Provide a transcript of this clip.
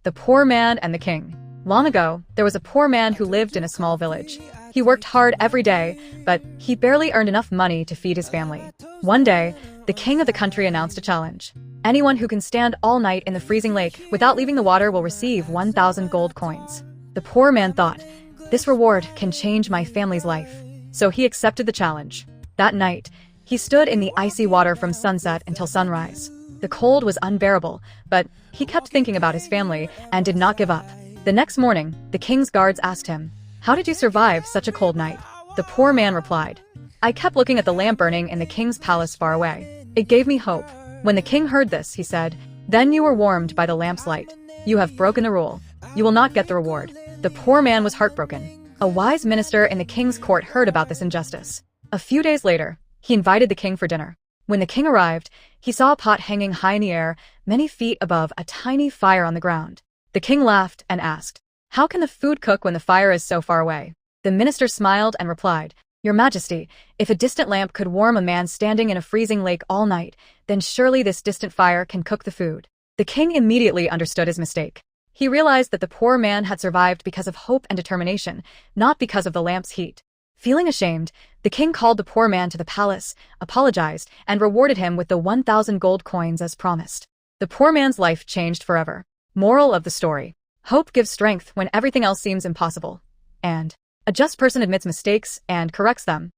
The Poor Man and the King. Long ago, there was a poor man who lived in a small village. He worked hard every day, but he barely earned enough money to feed his family. One day, the king of the country announced a challenge. Anyone who can stand all night in the freezing lake without leaving the water will receive 1,000 gold coins. The poor man thought, "This reward can change my family's life." So he accepted the challenge. That night, he stood in the icy water from sunset until sunrise. The cold was unbearable, but he kept thinking about his family and did not give up. The next morning, the king's guards asked him, "How did you survive such a cold night?" The poor man replied, "I kept looking at the lamp burning in the king's palace far away. It gave me hope." When the king heard this, he said, "Then you were warmed by the lamp's light. You have broken the rule. You will not get the reward." The poor man was heartbroken. A wise minister in the king's court heard about this injustice. A few days later, he invited the king for dinner. When the king arrived, he saw a pot hanging high in the air, many feet above a tiny fire on the ground. The king laughed and asked, "How can the food cook when the fire is so far away?" The minister smiled and replied, "Your Majesty, if a distant lamp could warm a man standing in a freezing lake all night, then surely this distant fire can cook the food." The king immediately understood his mistake. He realized that the poor man had survived because of hope and determination, not because of the lamp's heat. Feeling ashamed, the king called the poor man to the palace, apologized, and rewarded him with the 1,000 gold coins as promised. The poor man's life changed forever. Moral of the story: hope gives strength when everything else seems impossible. And a just person admits mistakes and corrects them.